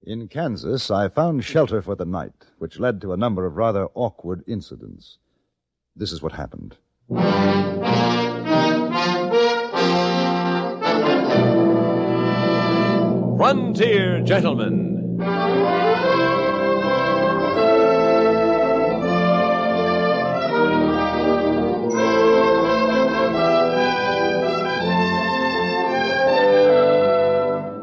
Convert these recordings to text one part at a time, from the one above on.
In Kansas, I found shelter for the night, which led to a number of rather awkward incidents. This is what happened. Frontier Gentlemen.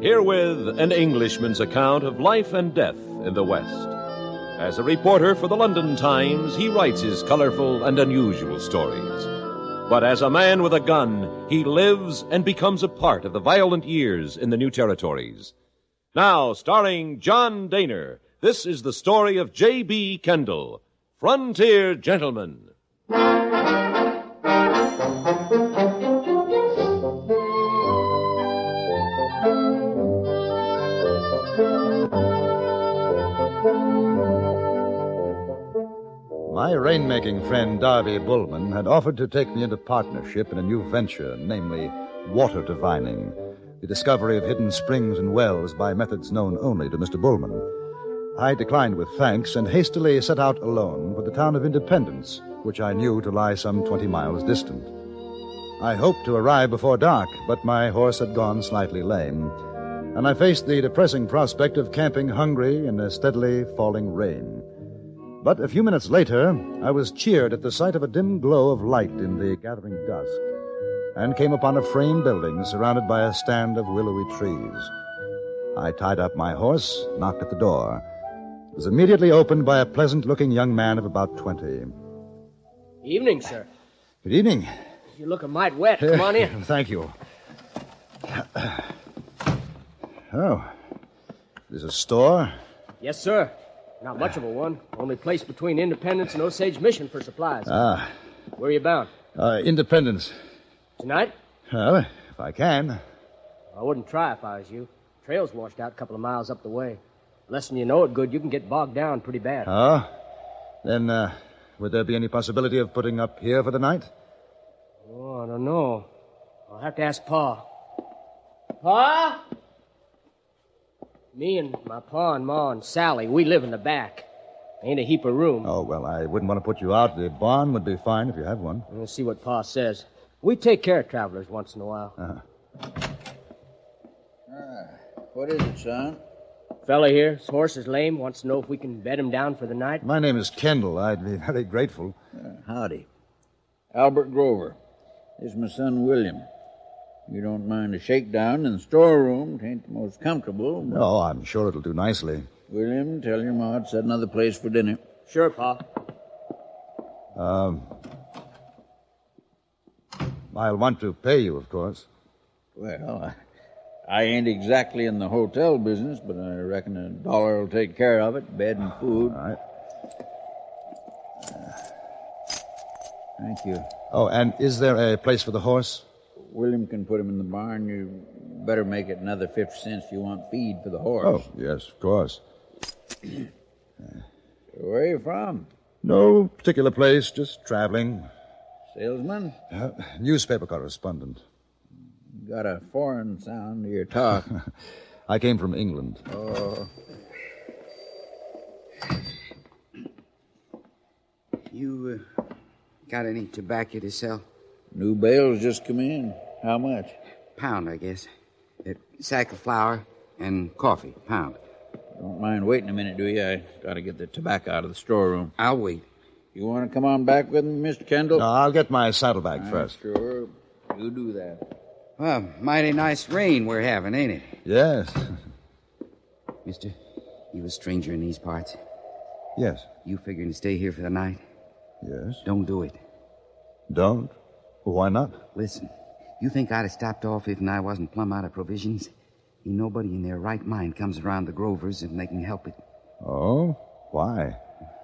Herewith an Englishman's account of life and death in the West. As a reporter for the London Times, he writes his colorful and unusual stories. But as a man with a gun, he lives and becomes a part of the violent years in the New Territories. Now, starring John Daner, this is the story of J.B. Kendall, Frontier Gentleman. My rainmaking friend Darby Bullman had offered to take me into partnership in a new venture, namely water divining, the discovery of hidden springs and wells by methods known only to Mr. Bullman. I declined with thanks and hastily set out alone for the town of Independence, which I knew to lie some 20 miles distant. I hoped to arrive before dark, but my horse had gone slightly lame, and I faced the depressing prospect of camping hungry in a steadily falling rain. But a few minutes later, I was cheered at the sight of a dim glow of light in the gathering dusk, and came upon a frame building surrounded by a stand of willowy trees. I tied up my horse, knocked at the door. It was immediately opened by a pleasant-looking young man of about 20. Evening, sir. Good evening. You're looking mighty wet. Come on in. Thank you. Oh, this is a store? Yes, sir. Not much of a one. Only place between Independence and Osage Mission for supplies. Ah. Where are you bound? Independence. Tonight? Well, if I can. I wouldn't try if I was you. Trail's washed out a couple of miles up the way. Less than you know it good, you can get bogged down pretty bad. Oh? Then, would there be any possibility of putting up here for the night? Oh, I don't know. I'll have to ask Pa. Pa? Me and my Pa and Ma and Sally, we live in the back. Ain't a heap of room. Oh, well, I wouldn't want to put you out. The barn would be fine if you have one. We'll see what Pa says. We take care of travelers once in a while. What is it, son? Fella here, his horse is lame, wants to know if we can bed him down for the night. My name is Kendall. I'd be very grateful. Howdy. Albert Grover. This is my son, William. You don't mind a shakedown in the storeroom. It ain't the most comfortable. But... Oh, I'm sure it'll do nicely. William, tell your ma to set another place for dinner. Sure, Pa. I'll want to pay you, of course. Well, I ain't exactly in the hotel business, but I reckon $1 will take care of it, bed and food. All right. Thank you. Oh, and is there a place for the horse? William can put him in the barn. You better make it another 50 cents if you want feed for the horse. Oh, yes, of course. Where are you from? No particular place, just traveling. Salesman? Newspaper correspondent. Got a foreign sound to your talk. I came from England. Oh. You got any tobacco to sell? New bales just come in. How much? Pound, I guess. A sack of flour and coffee, pound. Don't mind waiting a minute, do you? I got to get the tobacco out of the storeroom. I'll wait. You want to come on back with me, Mr. Kendall? No, I'll get my saddlebag first. Sure. You do that. Well, mighty nice rain we're having, ain't it? Yes. Mister, you a stranger in these parts? Yes. You figuring to stay here for the night? Yes. Don't do it. Don't? Well, why not? Listen, you think I'd have stopped off if I wasn't plumb out of provisions? Ain't nobody in their right mind comes around the Grovers if they can help it. Oh? Why?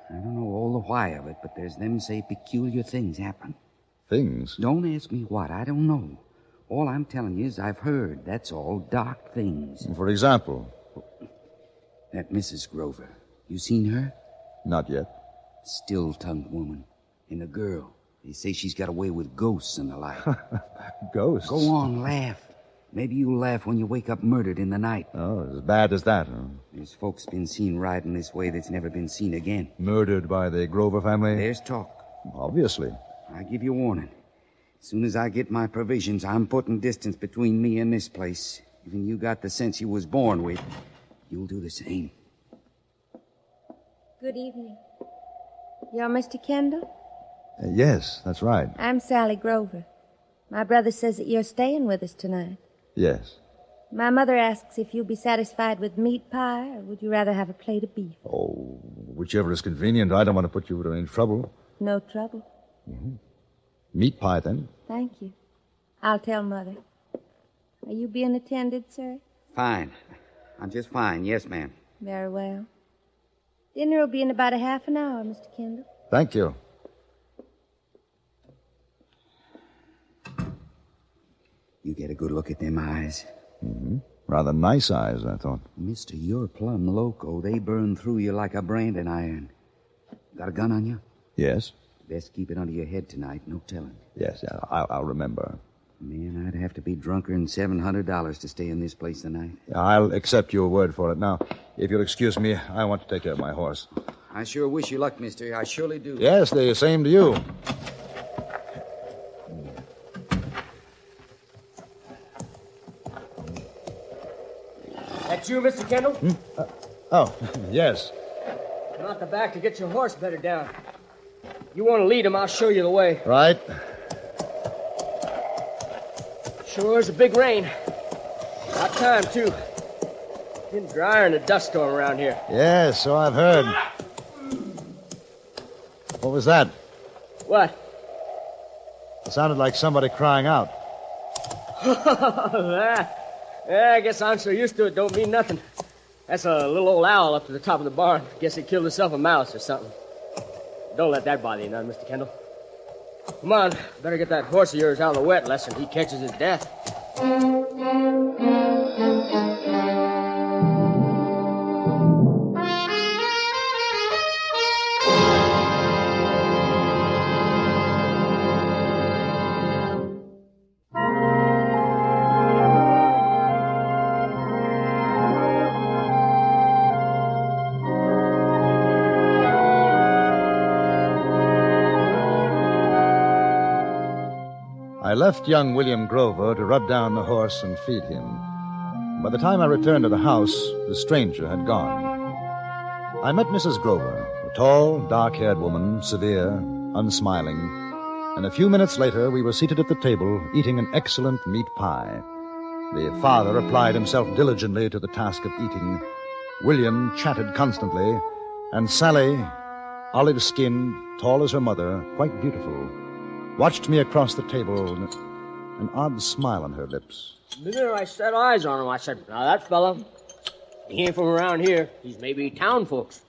I don't know all the why of it, but there's them say peculiar things happen. Things? Don't ask me what. I don't know. All I'm telling you is I've heard. That's all. Dark things. For example? That Mrs. Grover. You seen her? Not yet. Still-tongued woman. And a girl. They say she's got away with ghosts and the like. Ghosts? Go on, laugh. Maybe you'll laugh when you wake up murdered in the night. Oh, as bad as that, huh? There's folks been seen riding this way that's never been seen again. Murdered by the Grover family? There's talk. Obviously. I give you warning. As soon as I get my provisions, I'm putting distance between me and this place. Even you got the sense you was born with. You'll do the same. Good evening. You're Mr. Kendall? Yes, that's right. I'm Sally Grover. My brother says that you're staying with us tonight. Yes. My mother asks if you'll be satisfied with meat pie, or would you rather have a plate of beef? Oh, whichever is convenient. I don't want to put you in any trouble. No trouble. Mm-hmm. Meat pie, then. Thank you. I'll tell Mother. Are you being attended, sir? Fine. I'm just fine. Yes, ma'am. Very well. Dinner will be in about a half an hour, Mr. Kendall. Thank you. You get a good look at them eyes. Mm-hmm. Rather nice eyes, I thought. Mister, you're plumb loco. They burn through you like a branding iron. Got a gun on you? Yes? Best keep it under your head tonight. No telling. Yes, yeah, I'll remember. Man, I'd have to be drunker than $700 to stay in this place tonight. I'll accept your word for it. Now, if you'll excuse me, I want to take care of my horse. I sure wish you luck, mister. I surely do. Yes, the same to you. That's you, Mr. Kendall? Oh, yes. Come out the back to get your horse bedded down. You want to lead him, I'll show you the way. Right. Sure is a big rain. About time, too. Been drier than a dust storm around here. Yes, so I've heard. What was that? What? It sounded like somebody crying out. That. Yeah, I guess I'm so used to it, don't mean nothing. That's a little old owl up to the top of the barn. Guess it killed itself a mouse or something. Don't let that bother you none, Mr. Kendall. Come on, better get that horse of yours out of the wet, lest he catches his death. I left young William Grover to rub down the horse and feed him. By the time I returned to the house, the stranger had gone. I met Mrs. Grover, a tall, dark-haired woman, severe, unsmiling, and a few minutes later we were seated at the table eating an excellent meat pie. The father applied himself diligently to the task of eating. William chatted constantly, and Sally, olive-skinned, tall as her mother, quite beautiful, watched me across the table, an odd smile on her lips. The minute I set eyes on him, I said, now that fella, he ain't from around here. He's maybe town folks.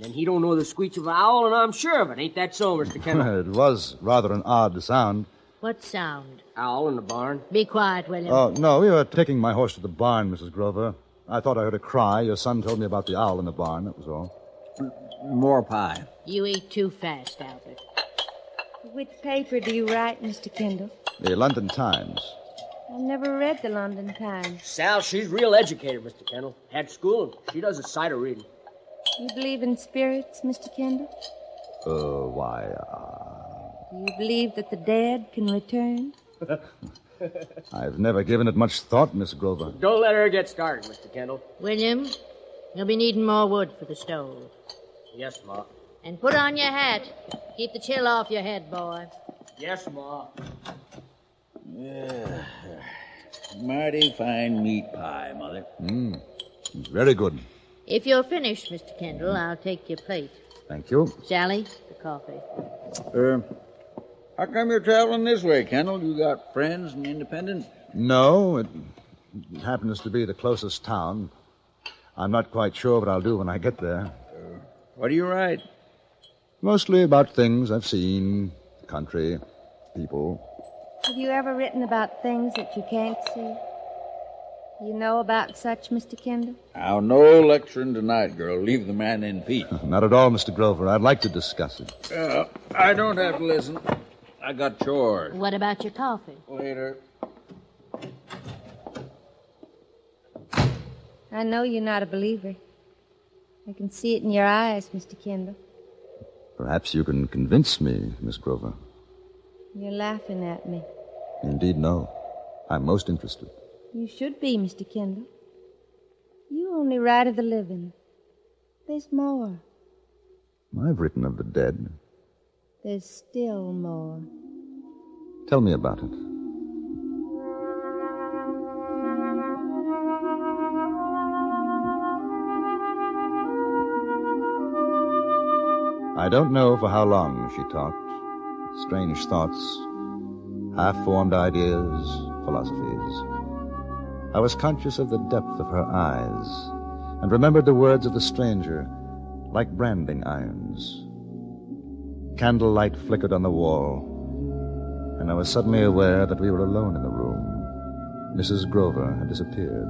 Then he don't know the screech of an owl, and I'm sure of it. Ain't that so, Mr. Kendall? It was rather an odd sound. What sound? Owl in the barn. Be quiet, William. Oh, no, we were taking my horse to the barn, Mrs. Grover. I thought I heard a cry. Your son told me about the owl in the barn, that was all. More pie. You eat too fast, Albert. Which paper do you write, Mr. Kendall? The London Times. I've never read the London Times. Sal, she's real educated, Mr. Kendall. Had school. She does a sight of reading. You believe in spirits, Mr. Kendall? Why, Do you believe that the dead can return? I've never given it much thought, Miss Grover. Don't let her get started, Mr. Kendall. William, you'll be needing more wood for the stove. Yes, Ma. And put on your hat. Keep the chill off your head, boy. Yes, Ma. Yeah. Mighty fine meat pie, Mother. Very good. If you're finished, Mr. Kendall, I'll take your plate. Thank you. Sally, the coffee. How come you're traveling this way, Kendall? You got friends in Independence? No, it happens to be the closest town. I'm not quite sure what I'll do when I get there. What do you write? Mostly about things I've seen, the country, people. Have you ever written about things that you can't see? You know about such, Mr. Kendall? Now, no lecturing tonight, girl. Leave the man in peace. Not at all, Mr. Grover. I'd like to discuss it. I don't have to listen. I got chores. What about your coffee? Later. I know you're not a believer. I can see it in your eyes, Mr. Kendall. Perhaps you can convince me, Miss Grover. You're laughing at me. Indeed, no. I'm most interested. You should be, Mr. Kendall. You only write of the living. There's more. I've written of the dead. There's still more. Tell me about it. I don't know for how long she talked. Strange thoughts, half-formed ideas, philosophies. I was conscious of the depth of her eyes and remembered the words of the stranger like branding irons. Candlelight flickered on the wall, and I was suddenly aware that we were alone in the room. Mrs. Grover had disappeared.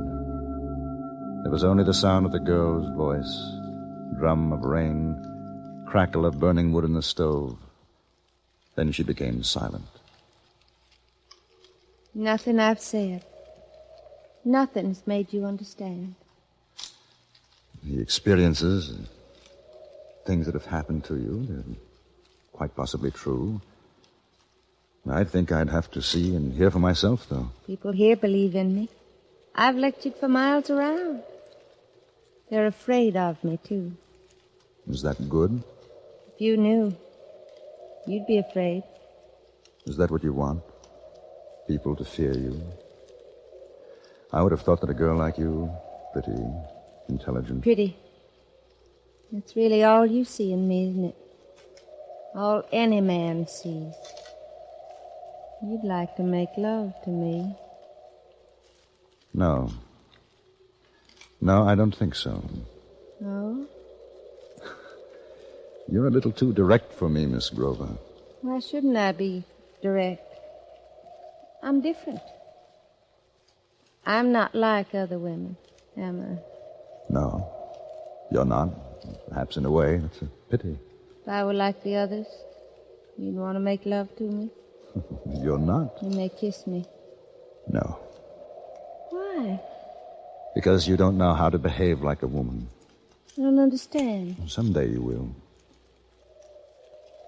There was only the sound of the girl's voice, drum of rain, crackle of burning wood in the stove. Then she became silent. Nothing I've said. Nothing's made you understand. The experiences, things that have happened to you, they're quite possibly true. I think I'd have to see and hear for myself, though. People here believe in me. I've lectured for miles around. They're afraid of me, too. Is that good? If you knew, you'd be afraid. Is that what you want? People to fear you? I would have thought that a girl like you, pretty, intelligent... Pretty. That's really all you see in me, isn't it? All any man sees. You'd like to make love to me. No. No, I don't think so. Oh? You're a little too direct for me, Miss Grover. Why shouldn't I be direct? I'm different. I'm not like other women, am I? No, you're not. Perhaps in a way, it's a pity. If I were like the others, you'd want to make love to me? You're not. You may kiss me. No. Why? Because you don't know how to behave like a woman. I don't understand. Someday you will.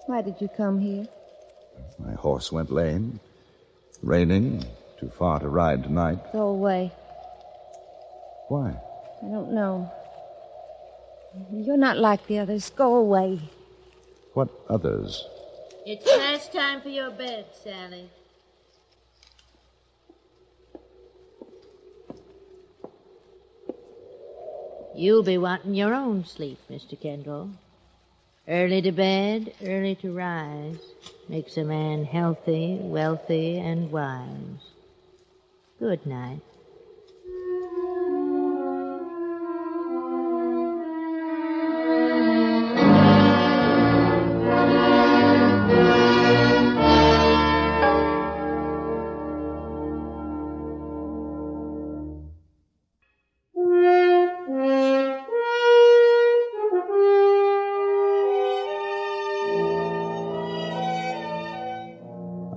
Why did you come here? My horse went lame. Raining. Too far to ride tonight. Go away. Why? I don't know. You're not like the others. Go away. What others? It's past time for your bed, Sally. You'll be wanting your own sleep, Mr. Kendall. Early to bed, early to rise makes a man healthy, wealthy, and wise. Good night.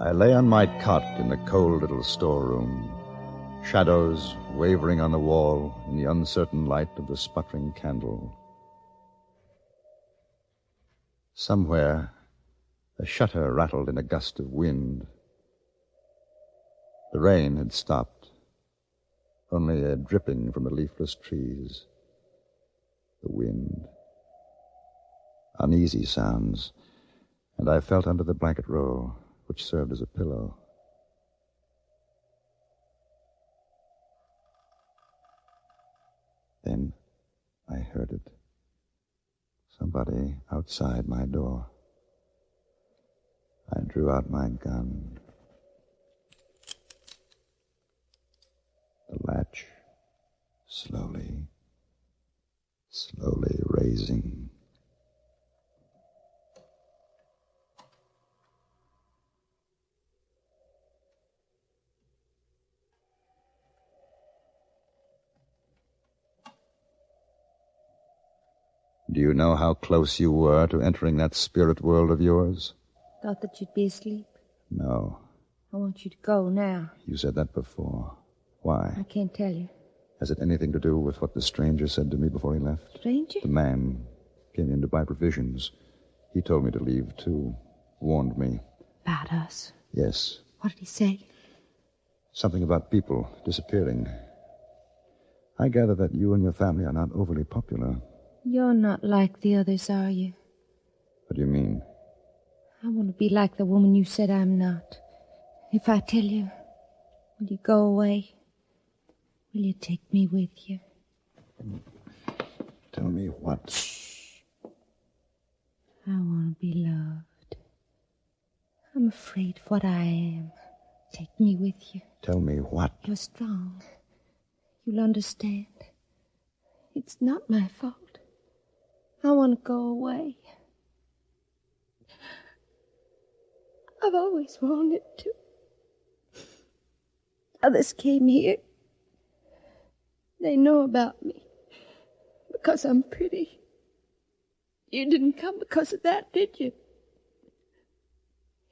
I lay on my cot in the cold little storeroom, shadows wavering on the wall in the uncertain light of the sputtering candle. Somewhere, a shutter rattled in a gust of wind. The rain had stopped, only a dripping from the leafless trees. The wind. Uneasy sounds, and I felt under the blanket roll, which served as a pillow. Then I heard it. Somebody outside my door. I drew out my gun. The latch, slowly raising. Do you know how close you were to entering that spirit world of yours? Thought that you'd be asleep. No. I want you to go now. You said that before. Why? I can't tell you. Has it anything to do with what the stranger said to me before he left? Stranger? The man came in to buy provisions. He told me to leave, too. Warned me. About us? Yes. What did he say? Something about people disappearing. I gather that you and your family are not overly popular. You're not like the others, are you? What do you mean? I want to be like the woman you said I'm not. If I tell you, will you go away? Will you take me with you? Tell me what? I want to be loved. I'm afraid of what I am. Take me with you. Tell me what? You're strong. You'll understand. It's not my fault. I want to go away. I've always wanted to. Others came here. They know about me because I'm pretty. You didn't come because of that, did you?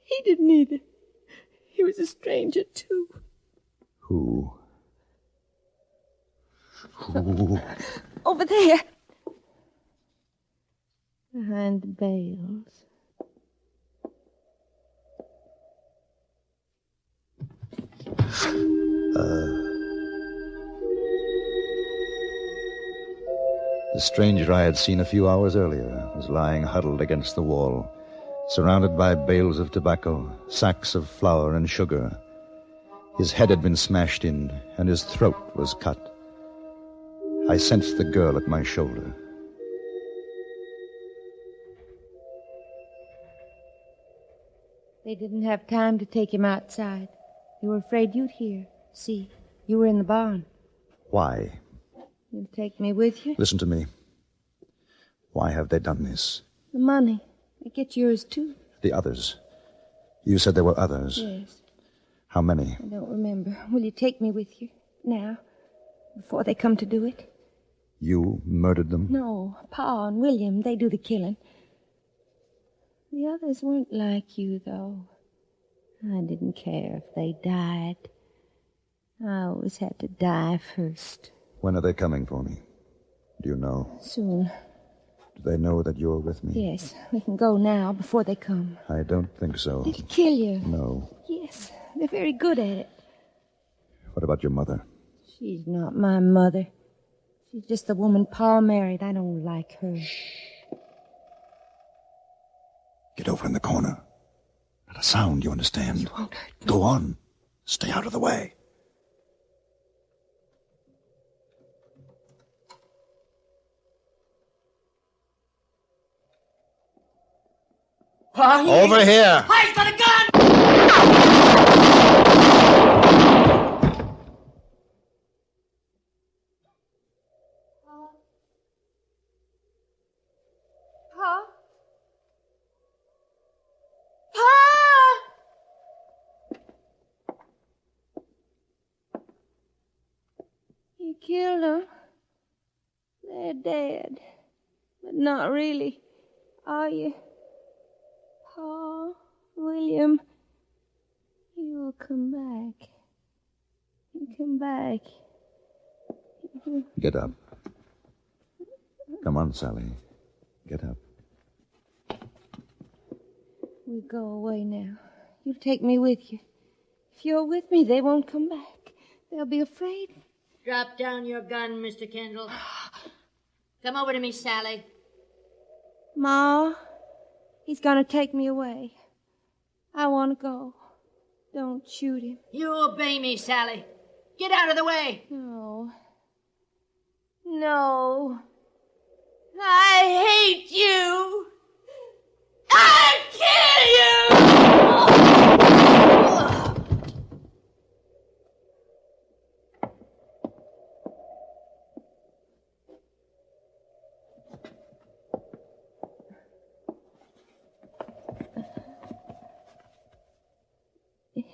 He didn't either. He was a stranger, too. Who? Who? Over there. Behind the bales. The stranger I had seen a few hours earlier was lying huddled against the wall, surrounded by bales of tobacco, sacks of flour and sugar. His head had been smashed in, and his throat was cut. I sensed the girl at my shoulder. They didn't have time to take him outside. They were afraid you'd hear. See, you were in the barn. Why? You'll take me with you? Listen to me. Why have they done this? The money. They get yours, too. The others. You said there were others. Yes. How many? I don't remember. Will you take me with you? Now? Before they come to do it? You murdered them? No. Pa and William, they do the killing. The others weren't like you, though. I didn't care if they died. I always had to die first. When are they coming for me? Do you know? Soon. Do they know that you're with me? Yes. We can go now before they come. I don't think so. They'll kill you. No. Yes. They're very good at it. What about your mother? She's not my mother. She's just the woman Pa married. I don't like her. Get over in the corner. Not a sound, you understand? You won't hurt me. Go on. Stay out of the way. Pa, Over here. Pa's got a gun! Pa? Pa! You killed them. They're dead. But not really, are you? Pa, William, you'll come back. You come back. Get up. Come on, Sally. Get up. We go away now. You'll take me with you. If you're with me, they won't come back. They'll be afraid. Drop down your gun, Mr. Kendall. Come over to me, Sally. Ma, he's gonna take me away. I want to go. Don't shoot him. You obey me, Sally. Get out of the way. No. No. I hate you. I'll kill you!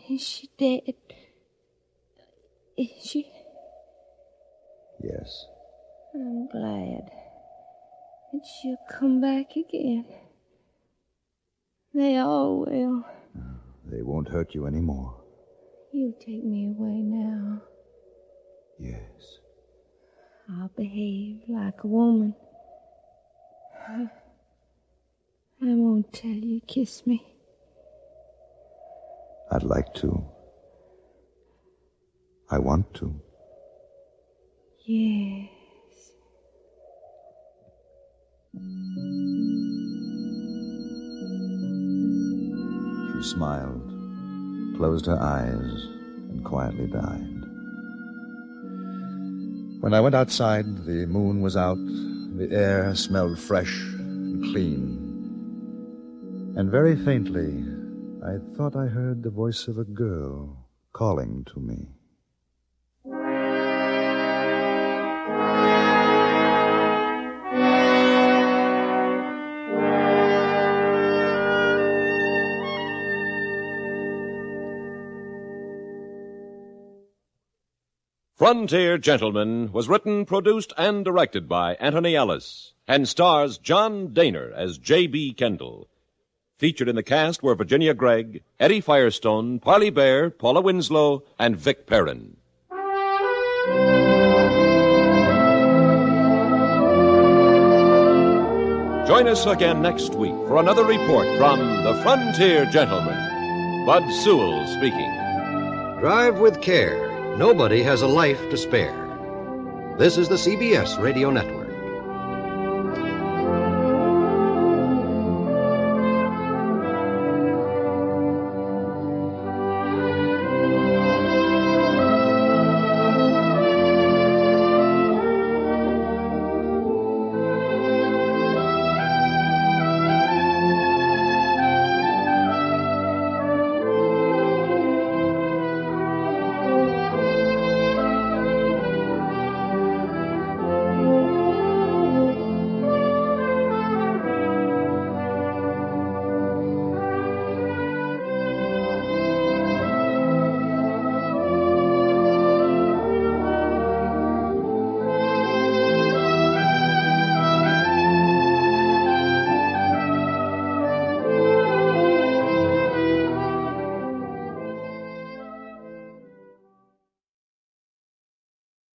Is she dead? Is she? Yes. I'm glad. And she'll come back again. They all will. They won't hurt you anymore. You take me away now. Yes. I'll behave like a woman. I won't tell you to kiss me. I'd like to. I want to. Yes. She smiled, closed her eyes, and quietly died. When I went outside, the moon was out, the air smelled fresh and clean. And very faintly, I thought I heard the voice of a girl calling to me. Frontier Gentlemen was written, produced, and directed by Anthony Ellis, and stars John Daner as J.B. Kendall. Featured in the cast were Virginia Gregg, Eddie Firestone, Parley Bear, Paula Winslow, and Vic Perrin. Join us again next week for another report from the Frontier Gentlemen. Bud Sewell speaking. Drive with care. Nobody has a life to spare. This is the CBS Radio Network.